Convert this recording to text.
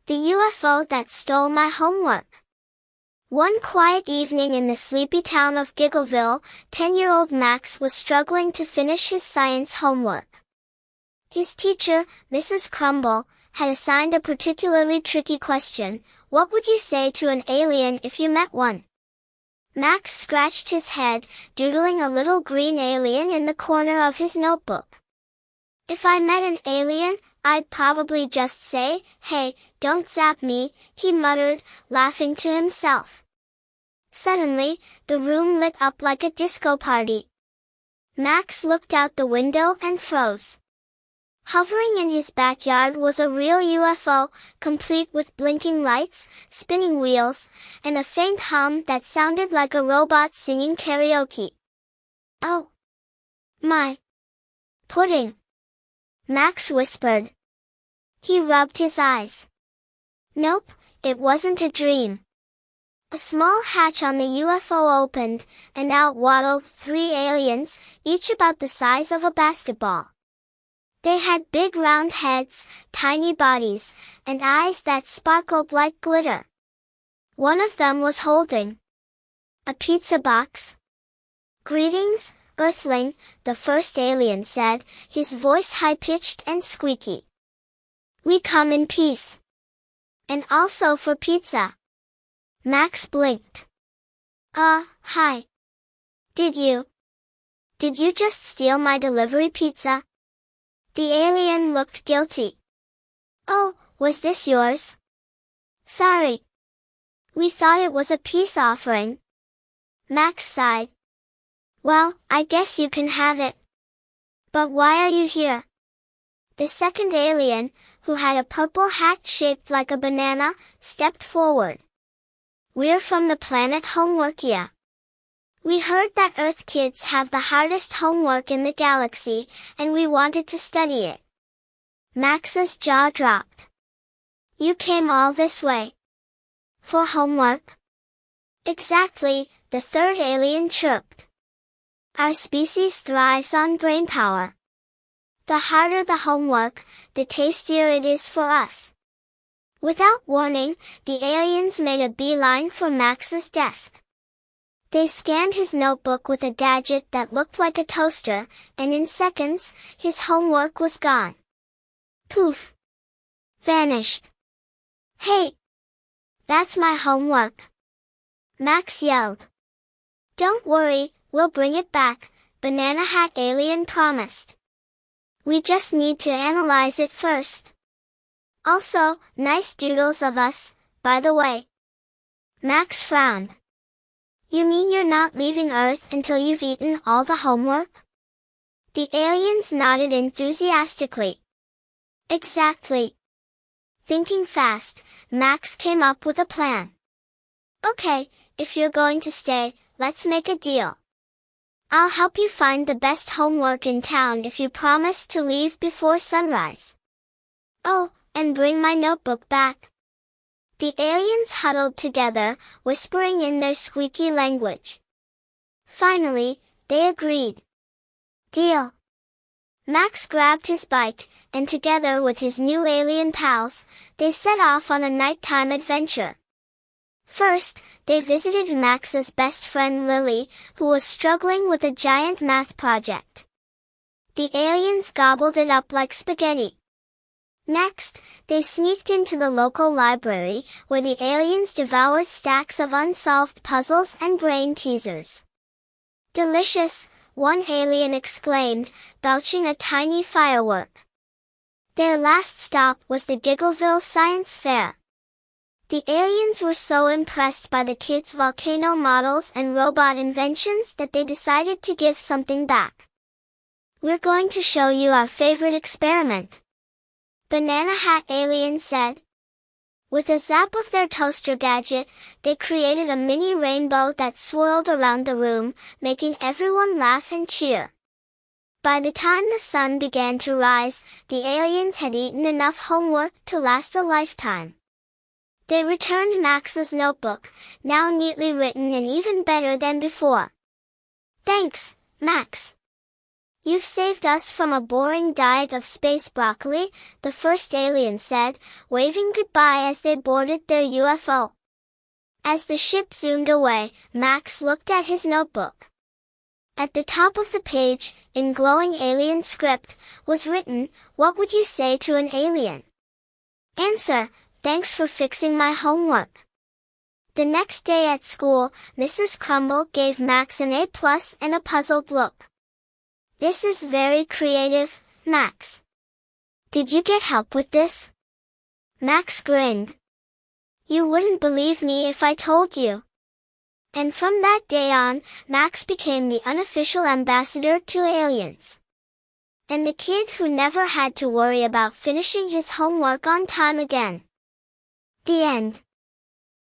The UFO that stole my homework. One quiet evening in the sleepy town of Giggleville, 10-year-old Max was struggling to finish his science homework. His teacher, Mrs. Crumble, had assigned a particularly tricky question: what would you say to an alien if you met one? Max scratched his head, doodling a little green alien in the corner of his notebook. If I met an alien, I'd probably just say, "Hey, don't zap me," he muttered, laughing to himself. Suddenly, the room lit up like a disco party. Max looked out the window and froze. Hovering in his backyard was a real UFO, complete with blinking lights, spinning wheels, and a faint hum that sounded like a robot singing karaoke. "Oh my pudding!" Max whispered. He rubbed his eyes. Nope, it wasn't a dream. A small hatch on the UFO opened, and out waddled 3 aliens, each about the size of a basketball. They had big round heads, tiny bodies, and eyes that sparkled like glitter. One of them was holding a pizza box. "Greetings, Earthling," the first alien said, his voice high-pitched and squeaky. "We come in peace. And also for pizza." Max blinked. Hi. Did you just steal my delivery pizza?" The alien looked guilty. "Oh, was this yours? Sorry. We thought it was a peace offering." Max sighed. "Well, I guess you can have it. But why are you here?" The second alien, who had a purple hat shaped like a banana, stepped forward. "We're from the planet Homeworkia. We heard that Earth kids have the hardest homework in the galaxy, and we wanted to study it." Max's jaw dropped. "You came all this way? For homework?" "Exactly," the third alien chirped. "Our species thrives on brainpower. The harder the homework, the tastier it is for us." Without warning, the aliens made a beeline for Max's desk. They scanned his notebook with a gadget that looked like a toaster, and in seconds, his homework was gone. Poof! Vanished. "Hey! That's my homework!" Max yelled. "Don't worry, we'll bring it back," Banana Hat Alien promised. "We just need to analyze it first. Also, nice doodles of us, by the way." Max frowned. "You mean you're not leaving Earth until you've eaten all the homework?" The aliens nodded enthusiastically. "Exactly." Thinking fast, Max came up with a plan. "Okay, if you're going to stay, let's make a deal. I'll help you find the best homework in town if you promise to leave before sunrise. Oh, and bring my notebook back." The aliens huddled together, whispering in their squeaky language. Finally, they agreed. Deal. Max grabbed his bike, and together with his new alien pals, they set off on a nighttime adventure. First, they visited Max's best friend Lily, who was struggling with a giant math project. The aliens gobbled it up like spaghetti. Next, they sneaked into the local library, where the aliens devoured stacks of unsolved puzzles and brain teasers. "Delicious," one alien exclaimed, belching a tiny firework. Their last stop was the Giggleville Science Fair. The aliens were so impressed by the kids' volcano models and robot inventions that they decided to give something back. "We're going to show you our favorite experiment," Banana Hat Alien said. With a zap of their toaster gadget, they created a mini rainbow that swirled around the room, making everyone laugh and cheer. By the time the sun began to rise, the aliens had eaten enough homework to last a lifetime. They returned Max's notebook, now neatly written and even better than before. "Thanks, Max. You've saved us from a boring diet of space broccoli, the first alien said, waving goodbye as they boarded their UFO. As the ship zoomed away, Max looked at his notebook. At the top of the page, in glowing alien script, was written, "What would you say to an alien?" Answer: "Thanks for fixing my homework." The next day at school, Mrs. Crumble gave Max an A+ and a puzzled look. "This is very creative, Max. Did you get help with this?" Max grinned. "You wouldn't believe me if I told you." And from that day on, Max became the unofficial ambassador to aliens. And the kid who never had to worry about finishing his homework on time again. The end.